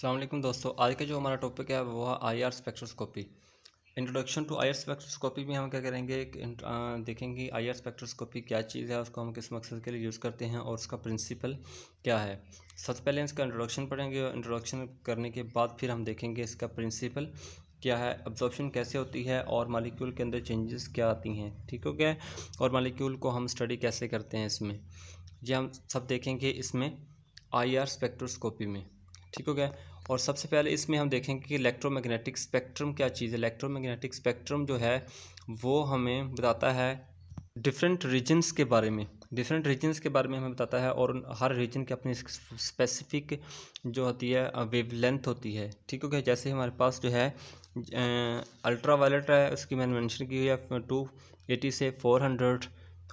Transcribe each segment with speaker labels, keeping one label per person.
Speaker 1: अस्सलाम वालेकुम दोस्तों। आज का जो हमारा टॉपिक है वो है IR spectroscopy. Introduction to IR spectroscopy में हम क्या करेंगे देखेंगे आईआर स्पेक्ट्रोस्कोपी क्या चीज़ है, उसको हम किस मकसद के लिए यूज़ करते हैं और उसका प्रिंसिपल क्या है। सबसे पहले इसका इंट्रोडक्शन पढ़ेंगे। इंट्रोडक्शन करने के बाद फिर हम देखेंगे इसका प्रिंसिपल क्या है, अब्जॉर्प्शन कैसे होती है और मालिक्यूल के अंदर चेंजेस क्या आती हैं, ठीक हो गया। और मालिक्यूल को हम स्टडी कैसे करते हैं इसमें, ये हम सब देखेंगे इसमें आईआर स्पेक्ट्रोस्कोपी में, ठीक हो गया। और सबसे पहले इसमें हम देखेंगे कि इलेक्ट्रोमैग्नेटिक स्पेक्ट्रम क्या चीज़ है। इलेक्ट्रोमैग्नेटिक स्पेक्ट्रम जो है वो हमें बताता है डिफरेंट रीजन्स के बारे में। डिफरेंट रीजन्स के बारे में हमें बताता है और हर रीजन की अपनी स्पेसिफिक जो होती है वेवलेंथ होती है, ठीक हो गया। जैसे हमारे पास जो है अल्ट्रा वायलेट है, उसकी मैंने मेंशन की हुई है 280 से 400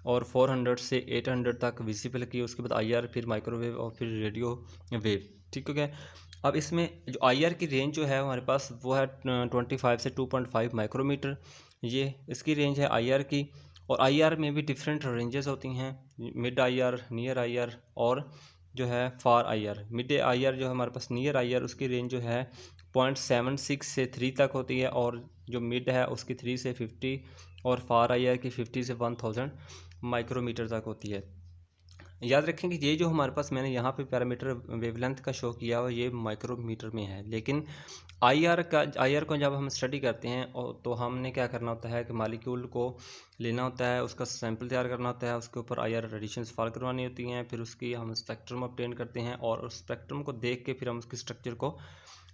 Speaker 1: और 400 से 800 तक विजिबल की। उसके बाद आईआर, फिर माइक्रोवेव और फिर रेडियो वेव, ठीक हो गया। अब इसमें जो आईआर की रेंज जो है हमारे पास वो है 25 से 2.5 माइक्रोमीटर, ये इसकी रेंज है आईआर की। और आईआर में भी डिफरेंट रेंजेस होती हैं, मिड आईआर, नियर आईआर और जो है फार आईआर। मिड आईआर जो है हमारे पास नियर आईआर, उसकी रेंज जो है 0.76 से 3 तक होती है, और जो मिड है उसकी 3 से 50 और फार आईआर की 50 से 1000 माइक्रोमीटर तक होती है। याद रखें कि ये जो हमारे पास मैंने यहाँ पे पैरामीटर वेवलेंथ का शो किया हुआ ये माइक्रोमीटर में है, लेकिन आईआर को जब हम स्टडी करते हैं तो हमने क्या करना होता है कि मालिक्यूल को लेना होता है, उसका सैंपल तैयार करना होता है, उसके ऊपर आईआर रेडिएशंस फॉल करवानी होती हैं, फिर उसकी हम स्पेक्ट्रम ऑब्टेन करते हैं और उस स्पेक्ट्रम को देख के फिर हम उसके स्ट्रक्चर को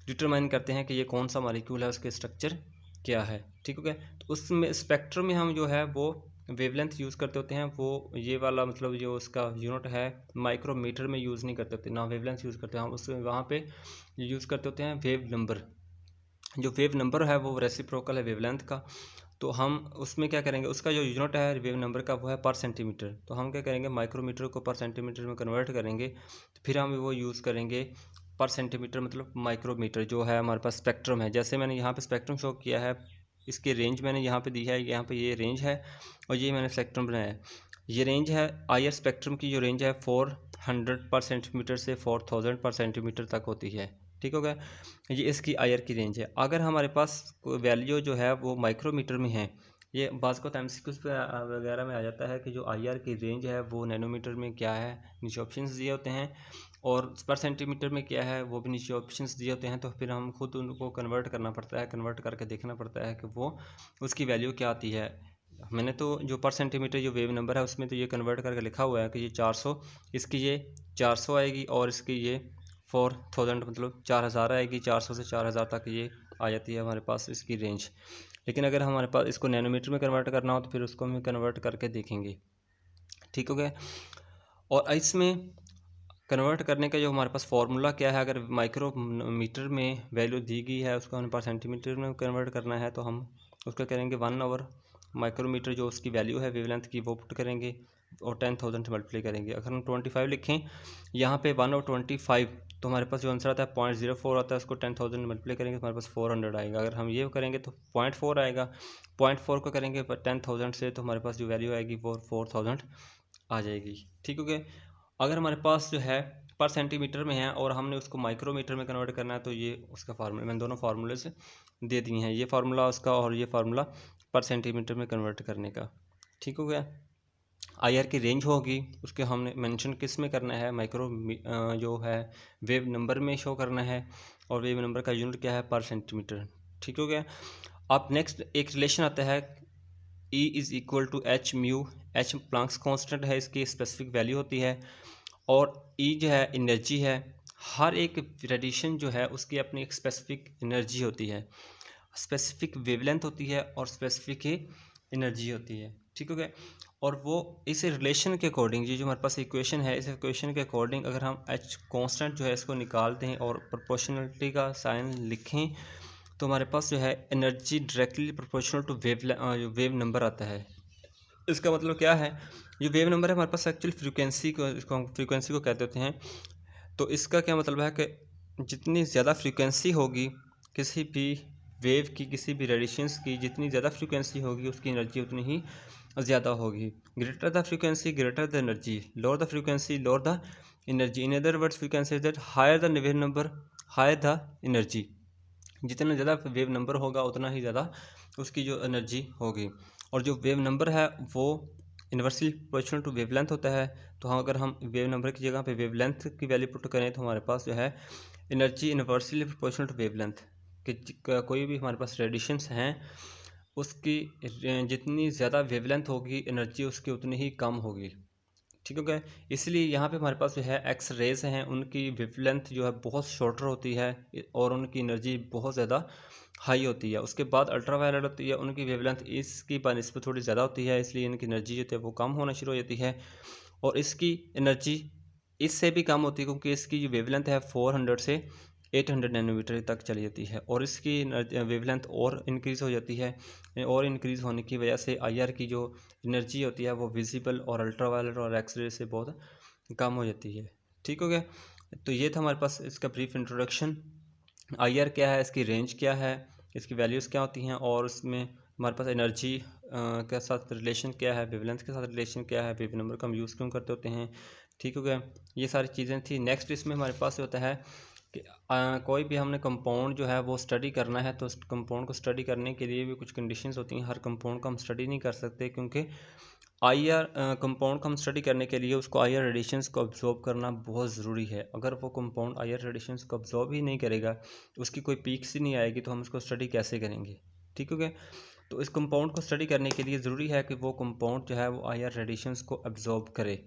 Speaker 1: डिटरमाइन करते हैं कि ये कौन सा मालिक्यूल है, उसके स्ट्रक्चर क्या है, ठीक हो गया। तो उसमें स्पेक्ट्रम में हम जो है वो वेवलेंथ यूज़ करते होते हैं, वो ये वाला मतलब जो उसका यूनिट है माइक्रोमीटर में यूज़ नहीं करते होते, ना वेवलेंथ यूज़ करते हैं हम उसमें, वहाँ पे यूज़ करते होते हैं वेव नंबर। जो वेव नंबर है वो रेसिप्रोकल है वेवलेंथ का। तो हम उसमें क्या करेंगे, उसका जो यूनिट है वेव नंबर का वो है पर सेंटीमीटर। तो हम क्या करेंगे, माइक्रोमीटर को पर सेंटीमीटर में कन्वर्ट करेंगे, तो फिर हम वो यूज़ करेंगे पर सेंटीमीटर मतलब माइक्रोमीटर जो है हमारे पास स्पेक्ट्रम है। जैसे मैंने यहाँ पे स्पेक्ट्रम शो किया है, इसकी रेंज मैंने यहाँ पे दी है, यहाँ पे ये रेंज है और ये मैंने स्पेक्ट्रम बनाया है। ये रेंज है आईआर स्पेक्ट्रम की, जो रेंज है 400 पर सेंटीमीटर से 4000 पर सेंटीमीटर तक होती है, ठीक हो गया। ये इसकी आईआर की रेंज है। अगर हमारे पास वैल्यू जो है वो माइक्रोमीटर में है, ये बाज़ को एमसीक्यूज़ पे वगैरह में आ जाता है कि जो आईआर की रेंज है वो नैनोमीटर में क्या है, नीचे ऑप्शंस दिए होते हैं, और पर सेंटीमीटर में क्या है वो भी नीचे ऑप्शंस दिए होते हैं। तो फिर हम खुद उनको कन्वर्ट करना पड़ता है, कन्वर्ट करके देखना पड़ता है कि वो उसकी वैल्यू क्या आती है। मैंने तो जो पर सेंटीमीटर जो वेव नंबर है उसमें तो ये कन्वर्ट करके लिखा हुआ है कि ये 400, इसकी ये 400 आएगी और इसकी ये 4000 मतलब 4000 आएगी। 400 से 4000 तक ये आ जाती है हमारे पास इसकी रेंज। लेकिन अगर हमारे पास इसको नैनोमीटर में कन्वर्ट करना हो तो फिर उसको हम कन्वर्ट करके देखेंगे, ठीक हो गया। और इसमें कन्वर्ट करने का जो हमारे पास फार्मूला क्या है, अगर माइक्रोमीटर में वैल्यू दी गई है उसको हमें पर सेंटीमीटर में कन्वर्ट करना है तो हम उसका करेंगे 1 माइक्रोमीटर जो उसकी वैल्यू है वेवलेंथ की वो पुट करेंगे और 10,000 से मल्टीप्लाई करेंगे। अगर हम 25 लिखें यहाँ पे 1/25, तो हमारे पास जो आंसर आता है 0.04 आता है, उसको 10,000 मल्टीप्लाई करेंगे तो हमारे पास 400 आएगा। अगर हम ये करेंगे तो 0.4 आएगा, 0.4 को करेंगे 10,000 से तो हमारे पास जो वैल्यू आएगी वो 4000 आ जाएगी, ठीक हो गया। अगर हमारे पास जो है पर सेंटीमीटर में है और हमने उसको माइक्रोमीटर में कन्वर्ट करना है तो ये उसका फार्मूला मैंने दोनों फार्मूले से दे दिए हैं, ये फार्मूला उसका और ये फार्मूला पर सेंटीमीटर में कन्वर्ट करने का, ठीक हो गया। आईआर की रेंज होगी उसके हमने मेंशन किस में करना है, जो है वेव नंबर में शो करना है, और वेव नंबर का यूनिट क्या है, पर सेंटीमीटर, ठीक हो गया। अब नेक्स्ट एक रिलेशन आता है E is equal to H mu. H Planck's constant है, इसकी स्पेसिफिक वैल्यू होती है, और E जो है एनर्जी है। हर एक रेडिएशन जो है उसकी अपनी एक स्पेसिफिक एनर्जी होती है, स्पेसिफिक वेवलेंथ होती है और स्पेसिफिक एनर्जी होती है, ठीक हो गया। और वो इस रिलेशन के अकॉर्डिंग, ये जो हमारे पास इक्वेशन है, इस इक्वेशन के अकॉर्डिंग अगर हम एच कांस्टेंट जो है इसको निकाल दें और प्रोपोर्शनलिटी का साइन लिखें तो हमारे पास जो है energy directly proportional to wave number आता है। इसका मतलब क्या है, जो वेव नंबर है हमारे पास एक्चुअल फ्रीक्वेंसी को, इसको हम फ्रीक्वेंसी को कहते होते हैं। तो इसका क्या मतलब है कि जितनी ज़्यादा फ्रीक्वेंसी होगी किसी भी वेव की, किसी भी रेडिएशंस की, जितनी ज़्यादा फ्रीक्वेंसी होगी उसकी एनर्जी उतनी ही ज़्यादा होगी। Greater the frequency greater the energy, lower the frequency lower the energy. In other words we can say that higher the wave number high the energy. जितना ज़्यादा वेव नंबर होगा उतना ही ज़्यादा उसकी जो एनर्जी होगी। और जो वेव नंबर है वो इन्वर्सली प्रोपोर्शनल टू वेवलेंथ होता है। तो हाँ, अगर हम वेव नंबर की जगह पे वेवलेंथ की वैल्यू पुट करें तो हमारे पास जो है energy inversely proportional to wavelength कि कोई भी हमारे पास रेडिएशंस हैं उसकी जितनी ज़्यादा वेवलेंथ होगी एनर्जी उसकी उतनी ही कम होगी। ठीक हो गया। इसलिए यहाँ पे हमारे पास जो है एक्स रेज हैं उनकी वेवलेंथ जो है बहुत शॉर्टर होती है और उनकी एनर्जी बहुत ज़्यादा हाई होती है। उसके बाद अल्ट्रावायलेट होती है, उनकी वेवलेंथ इसकी बनिस्बत थोड़ी ज़्यादा होती है, इसलिए इनकी एनर्जी जो है वो कम होना शुरू हो जाती है। और इसकी एनर्जी इससे भी कम होती है क्योंकि इसकी जो वेवलेंथ है 400 से 800 नैनोमीटर तक चली जाती है और इसकी वेवलेंथ और इंक्रीज़ हो जाती है। और इंक्रीज़ होने की वजह से आईआर की जो एनर्जी होती है वो विजिबल और अल्ट्रावायलेट और एक्सरे से बहुत कम हो जाती है। ठीक हो गया। तो ये था हमारे पास इसका ब्रीफ इंट्रोडक्शन। आईआर क्या है, इसकी रेंज क्या है, इसकी वैल्यूज़ क्या होती हैं और उसमें हमारे पास एनर्जी के साथ रिलेशन क्या है, वेवलेंथ के साथ रिलेशन क्या है, वेव नंबर का हम यूज़ क्यों करते होते हैं। ठीक हो गया। ये सारी चीज़ें थी। नेक्स्ट इसमें हमारे पास होता है कि कोई भी हमने कंपाउंड जो है वो स्टडी करना है तो उस कंपाउंड को स्टडी करने के लिए भी कुछ कंडीशंस होती हैं। हर कंपाउंड को हम स्टडी नहीं कर सकते क्योंकि आईआर कंपाउंड को हम स्टडी करने के लिए उसको आईआर रेडिएशंस को अब्जॉर्ब करना बहुत ज़रूरी है। अगर वो कंपाउंड आईआर रेडिएशंस को अब्जॉर्ब ही नहीं करेगा, उसकी कोई पीक्स ही नहीं आएगी, तो हम उसको स्टडी कैसे करेंगे। ठीक हो गया। तो इस कंपाउंड को स्टडी करने के लिए ज़रूरी है कि वो कंपाउंड जो है वो आईआर रेडिएशंस को अब्जॉर्ब करे।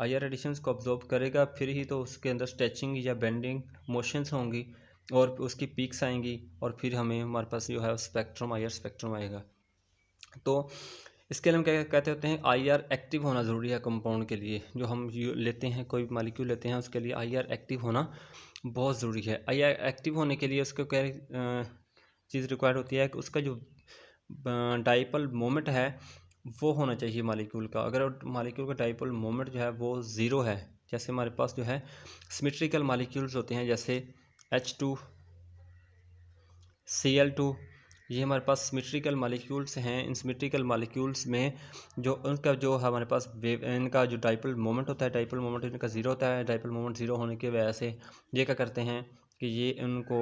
Speaker 1: आईआर रेडिएशंस को अब्जॉर्ब करेगा फिर ही तो उसके अंदर स्ट्रेचिंग या बेंडिंग मोशंस होंगी और उसकी पीक्स आएंगी और फिर हमें हमारे पास जो है स्पेक्ट्रम आईआर स्पेक्ट्रम आएगा। तो इसके लिए हम क्या कहते होते हैं, आईआर एक्टिव होना ज़रूरी है कंपाउंड के लिए। जो हम लेते हैं, कोई भी मालिक्यूल लेते हैं, उसके लिए आईआर एक्टिव होना बहुत ज़रूरी है। आईआर एक्टिव होने के लिए उसको क्या चीज़ रिक्वायर्ड होती है कि उसका जो डाइपोल मोमेंट है वो होना चाहिए मालिक्यूल का। अगर मालिक्यूल का डाइपोल मोमेंट जो है वो ज़ीरो है, जैसे हमारे पास जो है सिमेट्रिकल मालिक्यूल्स होते हैं जैसे H2 Cl2, ये हमारे पास सिमेट्रिकल मालिक्यूल्स हैं। इन सिमेट्रिकल मालिक्यूल्स में जो उनका जो हमारे पास इनका जो डाइपोल मोमेंट होता है, डाइपोल मोमेंट इनका ज़ीरो होता है। डाइपोल मोमेंट ज़ीरो होने की वजह से ये क्या करते हैं कि ये उनको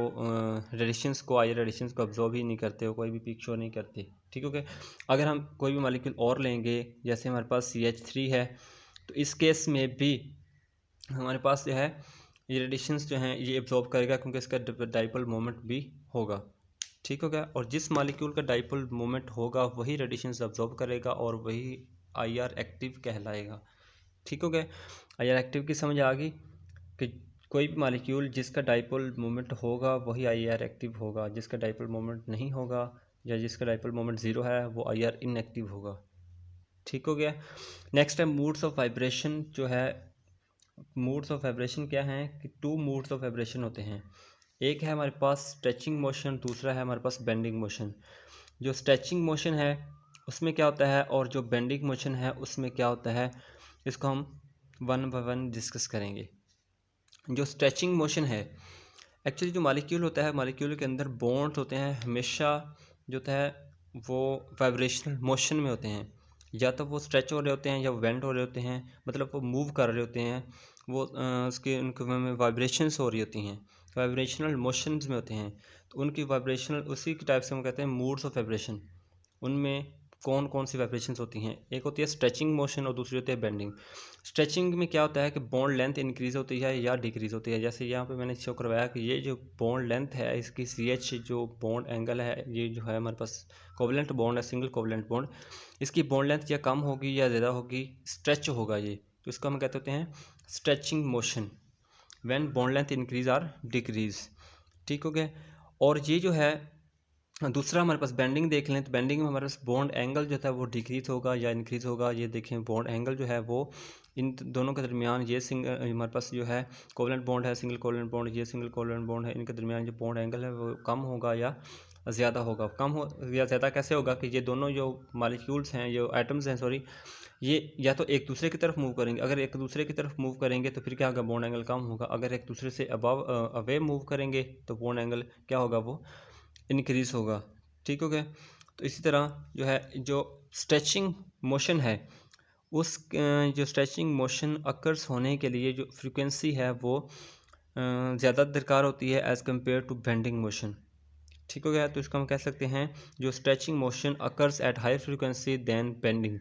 Speaker 1: रेडिएशंस को आईआर रेडिएशंस को अब्जॉर्ब ही नहीं करते हो, कोई भी पीक शो नहीं करते। ठीक हो गया। अगर हम कोई भी मालिक्यूल और लेंगे जैसे हमारे पास CH3 है, तो इस केस में भी हमारे पास जो है ये रेडिएशंस जो हैं ये एब्जॉर्ब करेगा क्योंकि इसका डाइपोल मोमेंट भी होगा। ठीक हो गया। और जिस मॉलिक्यूल का डाइपोल मोमेंट होगा वही रेडिएशंस अब्जॉर्ब करेगा और वही आईआर एक्टिव कहलाएगा। ठीक हो गया। आईआर एक्टिव की समझ आ गई कि कोई भी मॉलिक्यूल जिसका डाइपोल मोमेंट होगा वही आईआर एक्टिव होगा, जिसका डाइपोल मोमेंट नहीं होगा या जिसका डाइपोल मोमेंट ज़ीरो है वो आईआर इनएक्टिव होगा। ठीक हो गया। नेक्स्ट है मूड्स ऑफ वाइब्रेशन। जो है मूड्स ऑफ वाइब्रेशन क्या हैं कि 2 मूड्स ऑफ वाइब्रेशन होते हैं। एक है हमारे पास स्ट्रेचिंग मोशन, दूसरा है हमारे पास बेंडिंग मोशन। जो स्ट्रेचिंग मोशन है उसमें क्या होता है और जो बेंडिंग मोशन है उसमें क्या होता है, इसको हम वन बाय वन डिस्कस करेंगे। जो स्ट्रेचिंग मोशन है, एक्चुअली जो मॉलिक्यूल होता है, मॉलिक्यूल के अंदर बॉन्ड्स होते हैं हमेशा जो होता है वो वाइब्रेशनल मोशन में होते हैं। या तो वो स्ट्रेच हो रहे होते हैं या वो बेंड हो रहे होते हैं, मतलब वो मूव कर रहे होते हैं, वो उसके उनके में वाइब्रेशंस हो रही होती हैं, वाइब्रेशनल मोशंस में होते हैं। तो उनकी वाइब्रेशनल उसी के टाइप से हम कहते हैं मूड्स ऑफ वाइब्रेशन। उनमें कौन कौन सी वाइब्रेशंस होती हैं, एक होती है स्ट्रेचिंग मोशन और दूसरी होती है बेंडिंग। स्ट्रेचिंग में क्या होता है कि बॉन्ड लेंथ इंक्रीज़ होती है या डिक्रीज़ होती है। जैसे यहाँ पे मैंने शो करवाया कि ये जो बॉन्ड लेंथ है इसकी CH जो बॉन्ड एंगल है, ये जो है हमारे पास कोवलेंट बॉन्ड है, सिंगल कोवलेंट बॉन्ड, इसकी बॉन्ड लेंथ या कम होगी या ज़्यादा होगी, स्ट्रेच होगा ये, तो इसको हम कहते होते हैं stretching motion when bond length increase or decrease. ठीक हो गया। और ये जो है दूसरा हमारे पास बेंडिंग देख लें, तो बेंडिंग में हमारे पास बॉन्ड एंगल जो था वो डिक्रीज होगा या इंक्रीज होगा। ये देखें बॉन्ड एंगल जो है वो इन दोनों के दरमियान, ये हमारे पास जो है कोवलेंट बॉन्ड है, सिंगल कोवलेंट बॉन्ड, ये सिंगल कोवलेंट बॉन्ड है, इनके दरमियान जो बॉन्ड एंगल है वो कम होगा या ज़्यादा होगा। कम हो या ज़्यादा कैसे होगा कि ये दोनों जो मॉलिक्यूल्स हैं, जो एटम्स हैं सॉरी, ये या तो एक दूसरे की तरफ मूव करेंगे। अगर एक दूसरे की तरफ मूव करेंगे तो फिर क्या होगा, बॉन्ड एंगल कम होगा। अगर एक दूसरे से अवे मूव करेंगे तो बॉन्ड एंगल क्या होगा, वो इंक्रीज़ होगा। ठीक हो गया। तो इसी तरह जो है जो स्ट्रेचिंग मोशन है, उस जो स्ट्रेचिंग मोशन अकर्स होने के लिए जो फ्रीक्वेंसी है वो ज़्यादा दरकार होती है as compare to bending motion. ठीक हो गया। तो इसको हम कह सकते हैं जो stretching motion occurs at higher frequency than bending.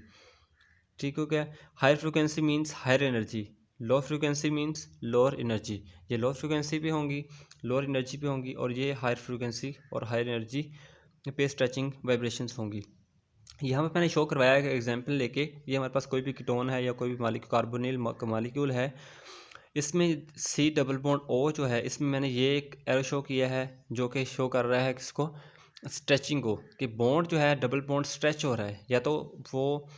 Speaker 1: ठीक हो गया। Higher frequency means higher energy, low frequency means lower energy. ये लो फ्रिक्वेंसी पे होंगी, लोअर एनर्जी पे होंगी, और ये हायर फ्रिक्वेंसी और हायर एनर्जी पे स्ट्रेचिंग वाइब्रेशंस होंगी। यहाँ पे मैंने शो करवाया है एग्जांपल लेके। ये हमारे पास कोई भी कीटोन है या कोई भी कार्बोनिल मालिक्यूल है, इसमें सी डबल बॉन्ड ओ जो है, इसमें मैंने ये एक एरो शो किया है जो कि शो कर रहा है किसको, स्ट्रेचिंग को, कि बॉन्ड जो है डबल बॉन्ड स्ट्रेच हो रहा है, या तो वो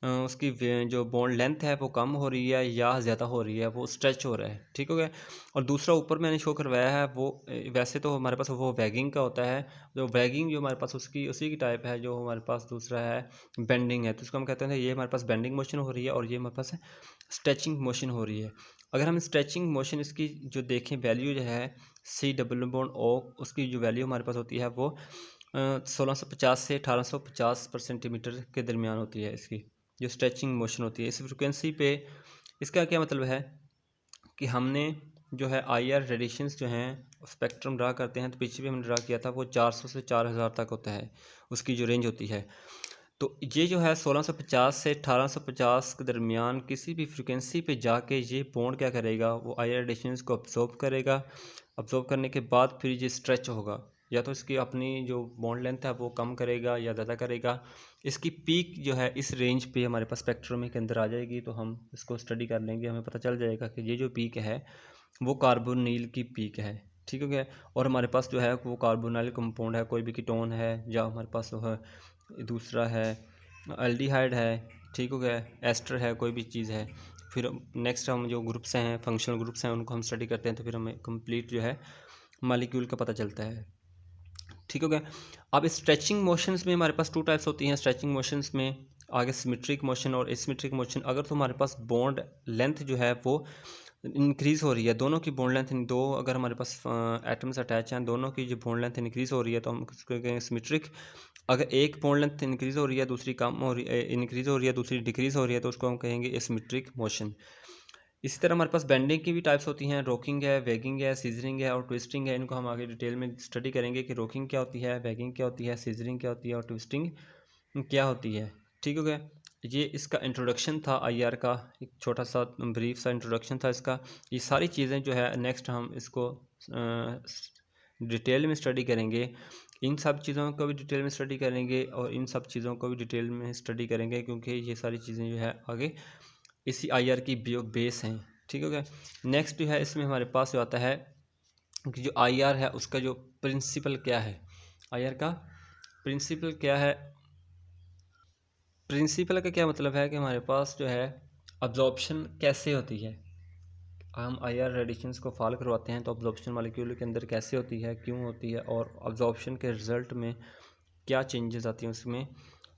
Speaker 1: उसकी जो बॉन्ड लेंथ है वो कम हो रही है या ज़्यादा हो रही है, वो स्ट्रेच हो रहा है। ठीक हो गया। और दूसरा ऊपर मैंने शो करवाया है वो वैसे तो हमारे पास वो वैगिंग का होता है, जो वैगिंग जो हमारे पास उसकी उसी की टाइप है जो हमारे पास दूसरा है बेंडिंग है। तो उसको हम कहते हैं ये हमारे पास बेंडिंग मोशन हो रही है और ये हमारे पास स्ट्रेचिंग मोशन हो रही है। अगर हम स्ट्रेचिंग मोशन इसकी जो देखें वैल्यू जो है सी डबल बॉन्ड ओ, उसकी जो वैल्यू हमारे पास होती है वो 1650 से 1850 पर सेंटीमीटर के दरमियान होती है इसकी जो स्ट्रेचिंग मोशन होती है इस फ्रिक्वेंसी पे। इसका क्या मतलब है कि हमने जो है आई आर रेडिएशंस जो हैं स्पेक्ट्रम ड्रा करते हैं, तो पीछे भी हमने ड्रा किया था, वो 400 से 4000 तक होता है उसकी जो रेंज होती है। तो ये जो है 1650 से 1850 के दरमियान किसी भी फ्रिक्वेंसी पे जाके ये बॉन्ड क्या करेगा, वो आई आर रेडिएशंस को अब्जॉर्ब करेगा। अब्जॉर्ब करने के बाद फिर ये स्ट्रेच होगा, या तो इसकी अपनी जो बॉन्ड लेंथ है वो कम करेगा या ज़्यादा करेगा। इसकी पीक जो है इस रेंज पे हमारे पास स्पेक्ट्रम के अंदर आ जाएगी, तो हम इसको स्टडी कर लेंगे, हमें पता चल जाएगा कि ये जो पीक है वो कार्बोनिल की पीक है। ठीक हो गया। और हमारे पास जो है वो कार्बोनिल कंपाउंड है, कोई भी कीटोन है, या हमारे पास जो है दूसरा है एल्डिहाइड है। ठीक हो गया। एस्टर है, कोई भी चीज़ है। फिर नेक्स्ट हम जो ग्रुप्स हैं, फंक्शनल ग्रुप्स हैं, उनको हम स्टडी करते हैं, तो फिर हमें कंप्लीट जो है मालिक्यूल का पता चलता है। ठीक हो गया। अब स्ट्रेचिंग मोशंस में हमारे पास टू टाइप्स होती हैं। स्ट्रेचिंग मोशंस में आगे सिमेट्रिक मोशन और एसिमेट्रिक मोशन। अगर तो हमारे पास बॉन्ड लेंथ जो है वो इंक्रीज़ हो रही है, दोनों की बॉन्ड लेंथ, दो अगर हमारे पास एटम्स अटैच हैं, दोनों की जो बॉन्ड लेंथ इंक्रीज़ हो रही है, तो हम उसको कहेंगे सिमेट्रिक। अगर एक बॉन्ड लेंथ इंक्रीज़ हो रही है, दूसरी कम हो रही है, इंक्रीज़ हो रही है, दूसरी डिक्रीज़ हो रही है, तो उसको हम कहेंगे एसिमेट्रिक मोशन। इसी तरह हमारे पास बेंडिंग की भी टाइप्स होती हैं। रॉकिंग है, वैगिंग है, सीजरिंग है और ट्विस्टिंग है। इनको हम आगे डिटेल में स्टडी करेंगे कि रॉकिंग क्या होती है, वैगिंग क्या होती है, सीजरिंग क्या होती है और ट्विस्टिंग क्या होती है। ठीक हो गया। ये इसका इंट्रोडक्शन था आईआर का, एक छोटा सा ब्रीफ सा इंट्रोडक्शन था इसका। ये सारी चीज़ें जो है नेक्स्ट हम इसको डिटेल में स्टडी करेंगे। इन सब चीज़ों को भी डिटेल में स्टडी करेंगे और इन सब चीज़ों को भी डिटेल में स्टडी करेंगे, क्योंकि ये सारी चीज़ें जो है आगे इसी आईआर की बेस हैं। ठीक हो गया। नेक्स्ट जो है इसमें हमारे पास जो आता है कि जो आईआर है उसका जो प्रिंसिपल क्या है, आईआर का प्रिंसिपल क्या है। प्रिंसिपल का क्या मतलब है कि हमारे पास जो है अब्जॉर्प्शन कैसे होती है। हम आईआर रेडिएशंस को फॉलो करवाते हैं, तो अब्जॉर्प्शन मॉलिक्यूल के अंदर कैसे होती है, क्यों होती है, और अब्जॉर्प्शन के रिजल्ट में क्या चेंजेस आती हैं उसमें,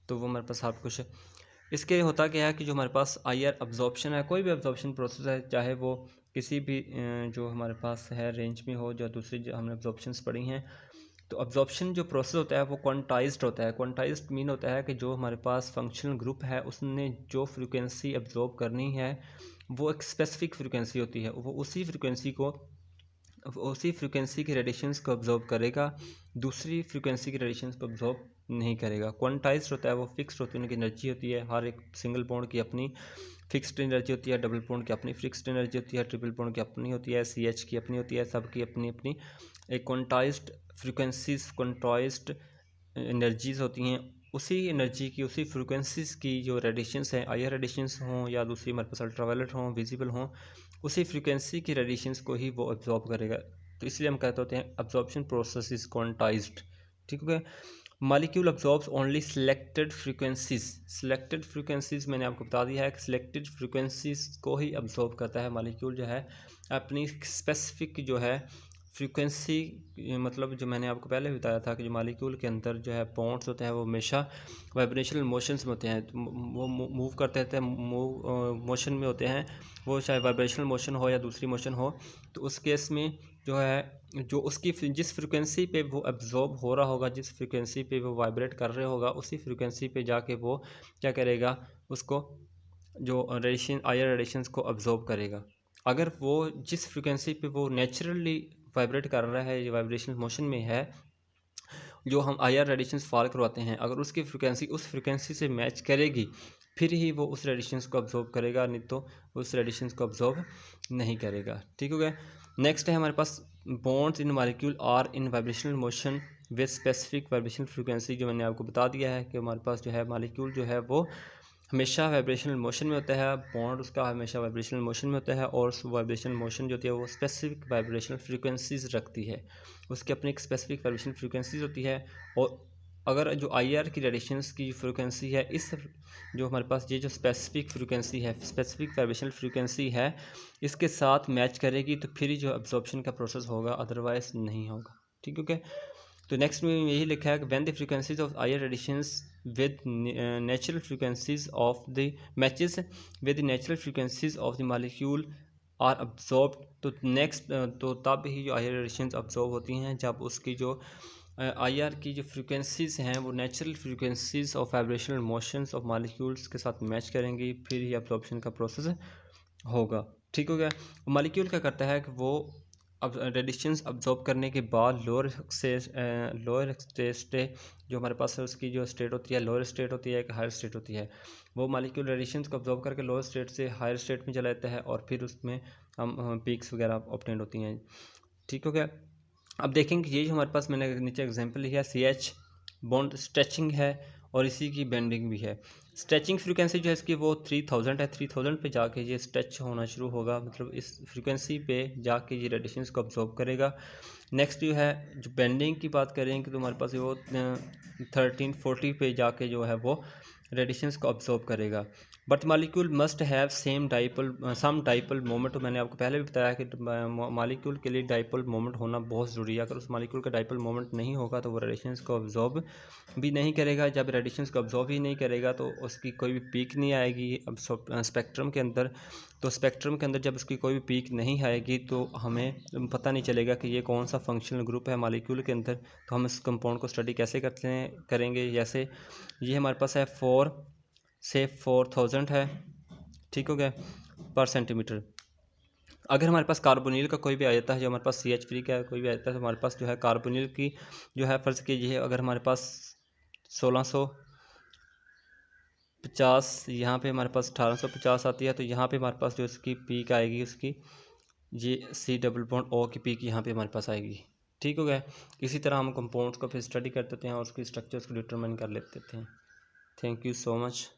Speaker 1: तो वो हमारे पास सब कुछ है। इसके होता क्या है कि जो हमारे पास आईआर अब्जॉर्प्शन है, कोई भी अब्जॉर्प्शन प्रोसेस है, चाहे वो किसी भी जो हमारे पास है रेंज में हो, जो दूसरी जो हमने अब्जॉर्प्शंस पढ़ी हैं, तो अब्जॉर्प्शन जो प्रोसेस होता है वो क्वांटाइज्ड होता है। क्वांटाइज्ड मीन होता है कि जो हमारे पास फंक्शनल ग्रुप है उसने जो फ्रिक्वेंसी अब्जॉर्ब करनी है वो एक स्पेसिफिक फ्रिक्वेंसी होती है, वो उसी फ्रिक्वेंसी की रेडिएशंस को अब्जॉर्ब करेगा, दूसरी फ्रिक्वेंसी की रेडिएशंस को अब्जॉर्ब नहीं करेगा। क्वांटाइज्ड होता है, वो फिक्स्ड होती है, उनकी एनर्जी होती है। हर एक सिंगल बॉन्ड की अपनी फिक्स्ड एनर्जी होती है, डबल बॉन्ड की अपनी फिक्स्ड एनर्जी होती है, ट्रिपल बॉन्ड की अपनी होती है, CH की अपनी होती है, सबकी अपनी अपनी एक क्वांटाइज्ड फ्रिक्वेंसीज, क्वांटाइज्ड एनर्जीज होती हैं। उसी एनर्जी की, उसी फ्रिक्वेंसीज की जो रेडिएशंस हैं, आईआर रेडिएशंस हों या दूसरी हमारे पास अल्ट्रावायलेट हों, विजिबल हों, उसी फ्रिक्वेंसी की रेडिएशंस को ही वो अब्जॉर्ब करेगा। तो इसलिए हम कहते होते हैं अब्जॉर्प्शन प्रोसेस इज क्वांटाइज्ड। ठीक है। Molecule absorbs only selected frequencies. Selected frequencies मैंने आपको बता दिया है कि सिलेक्टेड फ्रिक्वेंसीज को ही अब्जॉर्ब करता है मॉलिक्यूल जो है, अपनी स्पेसिफिक जो है फ्रीक्वेंसी। मतलब जो मैंने आपको पहले बताया था कि जो मॉलिक्यूल के अंदर जो है बॉन्ड्स होते हैं वो हमेशा वाइब्रेशनल मोशंस में होते हैं, तो वो मूव करते रहते हैं, मोशन में होते हैं, वो चाहे वाइब्रेशनल मोशन हो या दूसरी मोशन हो। तो उस केस में जो है जो उसकी जिस फ्रिक्वेंसी पे वो एब्जॉर्ब हो रहा होगा, जिस फ्रिक्वेंसी पे वो वाइब्रेट कर रहे होगा, उसी फ्रिक्वेंसी पे जाके वो क्या करेगा, उसको जो रेडिएशन आईआर रेडिएशंस को अब्जॉर्ब करेगा। अगर वो जिस फ्रिक्वेंसी पे वो नेचुरली वाइब्रेट कर रहा है, ये वाइब्रेशनल मोशन में है, जो हम IR रेडिएशंस फॉल करवाते हैं, अगर उसकी फ्रिक्वेंसी उस फ्रिक्वेंसी से मैच करेगी फिर ही वो उस रेडिएशंस को अब्जॉर्ब करेगा, नहीं तो उस रेडिएशंस को अब्जॉर्ब नहीं करेगा। ठीक हो गया। नेक्स्ट है हमारे पास bonds in molecule are in vibrational motion with specific vibrational frequency. जो मैंने आपको बता दिया है कि हमारे पास जो है मॉलिक्यूल जो है वो हमेशा वाइब्रेशनल मोशन में होता है, बॉन्ड उसका हमेशा वाइब्रेशनल मोशन में होता है, और उस वाइब्रेशनल मोशन जो होती है वो स्पेसिफिक वाइब्रेशनल फ्रीक्वेंसीज रखती है, उसकी अपनी एक स्पेसिफिक वाइब्रेशनल फ्रीक्वेंसीज होती है। और अगर जो IR की रेडिएशंस की फ्रीक्वेंसी है, इस जो हमारे पास ये जो स्पेसिफिक फ्रीक्वेंसी है, स्पेसिफिक वाइब्रेशनल फ्रीक्वेंसी है, इसके साथ मैच करेगी तो फिर ही जो अब्जॉर्प्शन का प्रोसेस होगा, अदरवाइज नहीं होगा। ठीक है ओके। तो नेक्स्ट में यही लिखा है कि when the frequencies of IR radiations with natural frequencies of the matches with the natural frequencies of the molecule are absorbed। तो नेक्स्ट तो तब ही जो IR रेडिएशंस अब्जॉर्ब होती हैं जब उसकी जो IR की जो फ्रीक्वेंसीज हैं वो natural frequencies of vibrational motions of molecules के साथ मैच करेंगी, फिर ही अब्जॉर्प्शन का प्रोसेस होगा। ठीक हो गया। मॉलिक्यूल क्या करता है कि वो अब रेडिएशंस अब्जॉर्ब करने के बाद लोअर स्टेट जो हमारे पास है उसकी जो स्टेट होती है लोअर स्टेट होती है, एक हायर स्टेट होती है। वो मॉलिक्यूल रेडिएशंस को अब्जॉर्ब करके लोअर स्टेट से हायर स्टेट में चला जाता है और फिर उसमें हम पीक्स वगैरह ऑब्टेन होती हैं। ठीक हो गया। अब देखेंगे ये जो हमारे पास मैंने नीचे एग्जांपल लिखा है CH बॉन्ड स्ट्रेचिंग है और इसी की बेंडिंग भी है। स्ट्रेचिंग फ्रीक्वेंसी जो है इसकी वो 3000 है। 3000 पे जाके ये स्ट्रेच होना शुरू होगा, मतलब इस फ्रीक्वेंसी पे जाके ये रेडिएशंस को अब्जॉर्ब करेगा। नेक्स्ट जो है जो बेंडिंग की बात करेंगे तो हमारे पास वो 1340 पे जाके जो है वो रेडिएशंस को अब्जॉर्ब करेगा। But molecule must have some dipole moment. तो मैंने आपको पहले भी बताया कि मॉलिक्यूल के लिए डाइपोल मोमेंट होना बहुत ज़रूरी है। अगर उस मॉलिक्यूल का डाइपोल मोमेंट नहीं होगा तो वो रेडिएशंस को अब्जॉर्ब भी नहीं करेगा। जब रेडिएशंस को अब्जॉर्ब ही नहीं करेगा तो उसकी कोई भी पीक नहीं आएगी अब स्पेक्ट्रम के अंदर। तो स्पेक्ट्रम के अंदर जब उसकी कोई भी पीक नहीं आएगी तो हमें पता नहीं चलेगा कि ये कौन सा फंक्शनल ग्रुप है मॉलिक्यूल के अंदर। तो हम इस कंपाउंड को स्टडी कैसे करेंगे। जैसे ये हमारे पास है 4000 है, ठीक हो गया, पर सेंटीमीटर। अगर हमारे पास कार्बोनिल का कोई भी आ जाता है, जो हमारे पास CH3 का कोई भी आ जाता है, तो हमारे पास जो है कार्बोनिल की जो है फ़र्ज़ कीजिए अगर हमारे पास 1650, यहाँ पे हमारे पास 1850 आती है, तो यहाँ पे हमारे पास जो इसकी पीक आएगी उसकी ये C डबल बॉन्ड O की पीक यहाँ पे हमारे पास आएगी। ठीक हो गया। इसी तरह हम कंपाउंड्स को फिर स्टडी कर देते हैं और उसकी स्ट्रक्चर्स को डिटरमाइन कर लेते हैं। Thank you so much.